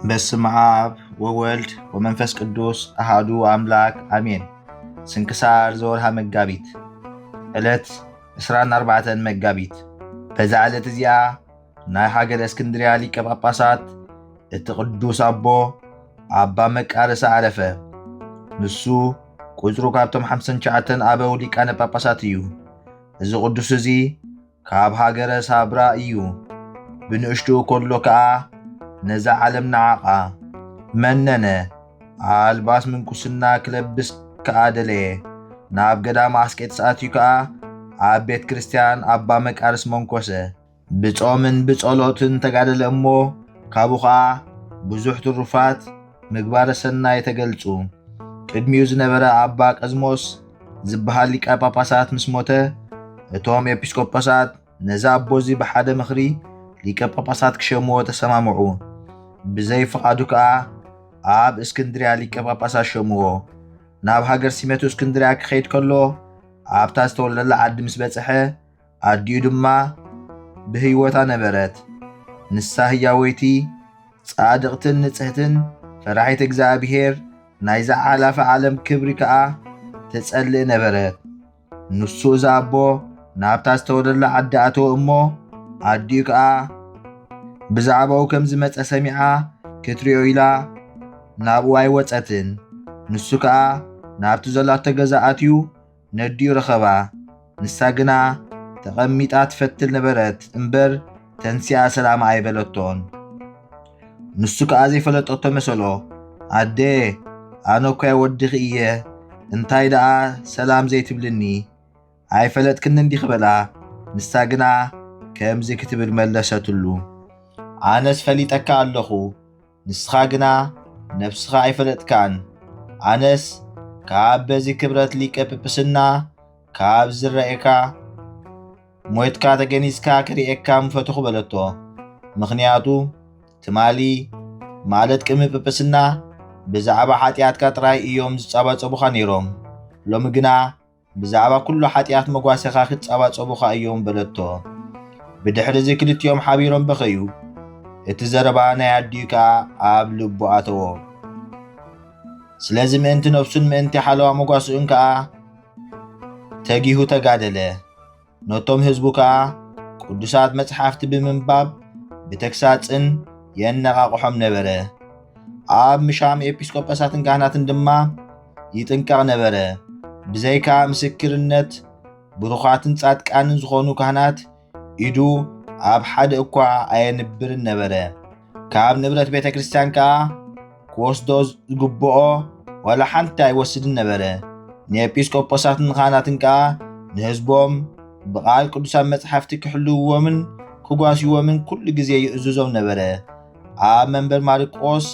በስመ አብ ወወልድ ወመንፈስ ቅዱስ አሐዱ አምላክ አሜን። ስንክሳር ዘወርሃ መጋቢት ዕለት 24 መጋቢት። በዛ ዕለት እዚኣ ናይ ሃገረ እስክንድርያ ሊቀ ጳጳሳት እቲ ቅዱስ አቦ አባ መቃርስ አረፈ። ንሱ ቁፅሩ ካብቶም 59 አበው ሊቃነ ጳጳሳት እዩ። እዚ ቅዱስ እዚ ካብ ሃገረ ሳብራ እዩ። ብንእሽቱ ከሎ ከዓ ነዛ ዓለም ነዓቓ መነነ። አልባስ ምንኩስና ክለብስ ከዓ ደለየ። ናብ ገዳም አስቄጥስ አትዩ ከዓ ኣብ ቤተ ክርስቲያን አባ መቃርስ መንኮሰ። ብጾምን ብጸሎትን ተጋደለ እሞ ካብኡ ከዓ ብዙሕ ትሩፋት ምግባረ ሰናይ ተገልጹ። ቅድሚኡ ዝነበረ አባ ቀዝሞስ ዝበሃል ሊቀ ጳጳሳት ምስ ሞተ እቶም ኤጲስቆጶሳት ነዛ ኣቦዚ ብሓደ ምኽሪ ሊቀ ጳጳሳት ክሸምዎ ተሰማምዑ። ብዘይፍቓዱ ከዓ ኣብ እስክንድርያ ሊቀ ጳጳሳት ሸምዎ። ናብ ሃገር ሲመቱ እስክንድርያ ክኸይድ ከሎ ኣብታ ዝተወለደላ ዓዲ ምስ በጽሐ ኣዲኡ ድማ ብህይወታ ነበረት። ንሳ ህያወይቲ ጻድቕትን ንጽሕትን ፈራሒት እግዚኣብሔር ናይ ዝሓለፈ ዓለም ክብሪ ከዓ ተጸልእ ነበረት። ንሱ እዛ ኣቦ ናብታ ዝተወለደላ ዓዲ ኣተወ እሞ ኣዲኡ ከዓ ብዛዕባኡ ከም ዝመፀ ሰሚዓ ክትሪኦ ኢላ ናብኡ ኣይወፀትን። ንሱ ከዓ ናብቲ ዘላቶ ገዛ ኣትዩ ነዲኡ ረኸባ። ንሳ ግና ተቐሚጣ ትፈትል ነበረት እምበር ተንሲኣ ሰላም ኣይበለቶን። ንሱ ከዓ ዘይፈለጠቶ መሰሎ። ኣዴ ኣነ እኳ ወድኺ እየ እንታይ ደኣ ሰላም ዘይትብልኒ ኣይፈለጥክኒ እንዲ ክበላ። ንሳ ግና ከምዚ ክትብል መለሰትሉ። ኣነስ ፈሊጠካ ኣለኹ ንስኻ ግና ነፍስኻ ኣይፈለጥካን። ኣነስ ካብ በዚ ክብረት ሊቀ ጵጵስና ካብ ዝረአካ ሞትካ ተገኒዝካ ክሪኤካ ምፈትኹ በለቶ። ምኽንያቱ ትማሊ ማለት ቅድሚ ጵጵስና ብዛዕባ ሓጢኣትካ ጥራይ እዮም ዝጸባጸቡኻ ነይሮም። ሎሚ ግና ብዛዕባ ኩሉ ሓጢኣት መጓሰኻ ክትጸባጸቡኻ እዮም በለቶ። ብድሕሪ እዚ ክልቲኦም ሓቢሮም በኸዩ። እቲ ዘረባ ናይ ኣዲኡ ከዓ ኣብ ልቡ ኣተዎ። ስለዚ ምእንቲ ነፍሱን ምእንቲ ሓለዋ መጓስኡን ከዓ ተጊሁ ተጋደለ። ነቶም ህዝቡ ከዓ ቅዱሳት መጽሓፍቲ ብምንባብ ብተግሳጽን የነቓቕሖም ነበረ። ኣብ ምሻም ኤጲስቆጶሳትን ካህናትን ድማ ይጥንቀቕ ነበረ። ብዘይካ ምስክርነት ብሩኻትን ጻድቃንን ዝኾኑ ካህናት ኢዱ ኣብ ሓደ እኳ ኣየንብርን ነበረ። ካብ ንብረት ቤተ ክርስቲያን ከዓ ክወስዶ ዝግብኦ ወላ ሓንቲ ኣይወስድን ነበረ። ንኤጲስቆጶሳትን ካህናትን ከዓ ንህዝቦም ብቓል ቅዱሳት መጽሓፍቲ ክሕልውዎምን ክጓስይዎምን ኩሉ ግዜ ይእዝዞም ነበረ። ኣብ መንበር ማርቆስ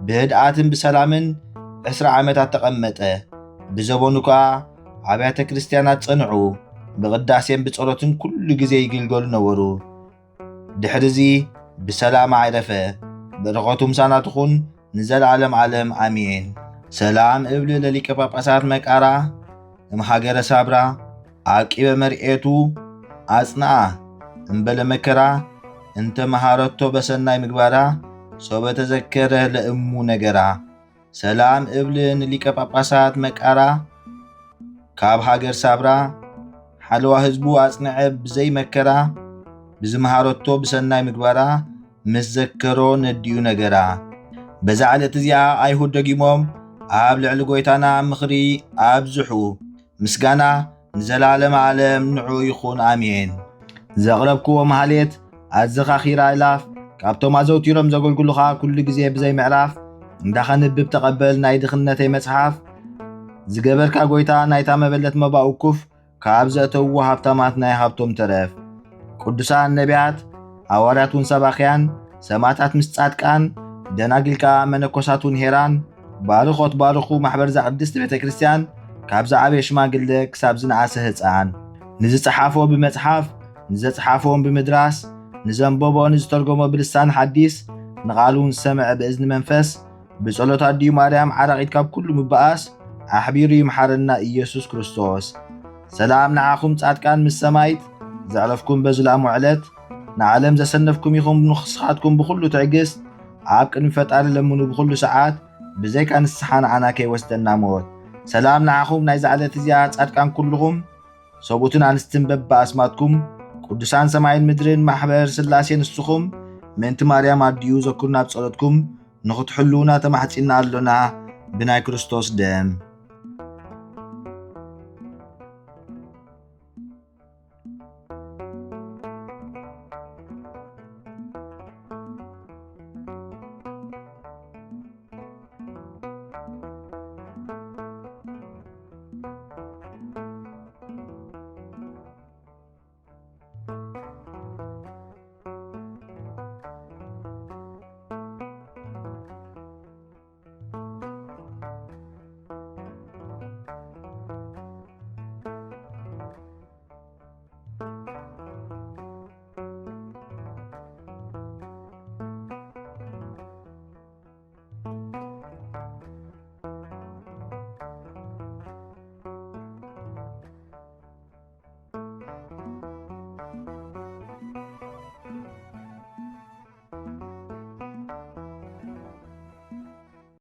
ብህድኣትን ብሰላምን 20 ዓመታት ተቐመጠ። ብዘበኑ ከዓ ኣብያተ ክርስቲያናት ጸንዑ። ብቕዳሴን ብጸሎትን ኩሉ ግዜ ይግልገሉ ነበሩ። ድሕሪዚ ብሰላም ዓይረፈ። በረኸቱ ምሳና ትኹን ንዘለዓለም ዓለም ኣሜን። ሰላም እብል ለሊቀ ጳጳሳት መቃራ እምሃገረ ሳብራ ዓቂበ መርኤቱ ኣጽንዓ እምበለ መከራ እንተ መሃረቶ በሰናይ ምግባራ ሶበ ተዘከረ ለእሙ ነገራ። ሰላም እብል ንሊቀ ጳጳሳት መቃራ ካብ ሃገር ሳብራ ሓለዋ ህዝቡ ኣጽንዐ ብዘይ መከራ ብዝመሃረቶ ብሰናይ ምግባራ ምስ ዘከሮ ነዲኡ ነገራ። በዛ ዕለት እዚኣ ኣይሁድ ደጊሞም ኣብ ልዕሊ ጎይታና ምኽሪ ኣብዝሑ። ምስጋና ንዘላለም ዓለም ንዑ ይኹን ኣሜን። ዘቕረብክዎ ማህሌት ኣዝኻ ኺራ ኢላፍ ካብቶም ኣዘውቲሮም ዘገልግሉኻ ኩሉ ግዜ ብዘይ ምዕራፍ እንዳኸንብብ ተቐበል ናይ ድኽነተይ መጽሓፍ። ዝገበርካ ጎይታ ናይታ መበለት መባኡ ኩፍ ካብ ዘእተውዎ ሃብታማት ናይ ሃብቶም ተረፍ። ቅዱሳን ነቢያት ሐዋርያቱን ሰባኽያን ሰማዕታት ምስ ጻድቃን ደናግልካ መነኮሳቱን ሄራን ባርኾት ባርኹ ማሕበር ቅድስቲ ቤተ ክርስቲያን ካብ ዝዓበየ ሽማግለ ክሳብ ዝነኣሰ ህፃን። ንዝፀሓፎ ብመጽሓፍ ንዘጽሓፎም ብምድራስ ንዘንበቦ ንዝተርጎሞ ብልሳን ሓዲስ ንቓሉን ዝሰምዐ ብእዝኒ መንፈስ ብጸሎት ኣዲዩ ማርያም ዓራቂት ካብ ኩሉ ምበኣስ ኣሕቢሩ ይምሓረና ኢየሱስ ክርስቶስ። ሰላም ንዓኹም ጻድቃን ምስ ሰማይት ዘዕረፍኩም በዝላሙ ዕለት ንዓለም ዘሰነፍኩም ይኹም ንስኻትኩም ብኩሉ ትዕግስት ኣብ ቅድሚ ፈጣሪ ለምኑ ብኩሉ ሰዓት ብዘይካ ንስሓ ንዓና ከይወስደና ሞት ሰላም ንዓኹም ናይ ዝዓለት እዚኣ ጻድቃን ኩልኹም ሰቡትን ኣንስትን በብኣስማትኩም ቅዱሳን ሰማይን ምድርን ማሕበር ስላሴ ንስኹም ምእንቲ ማርያም ኣድዩ ዘኩርና ብጸሎትኩም ንኽትሕልውና ተማሕጺና ኣሎና ብናይ ክርስቶስ ደም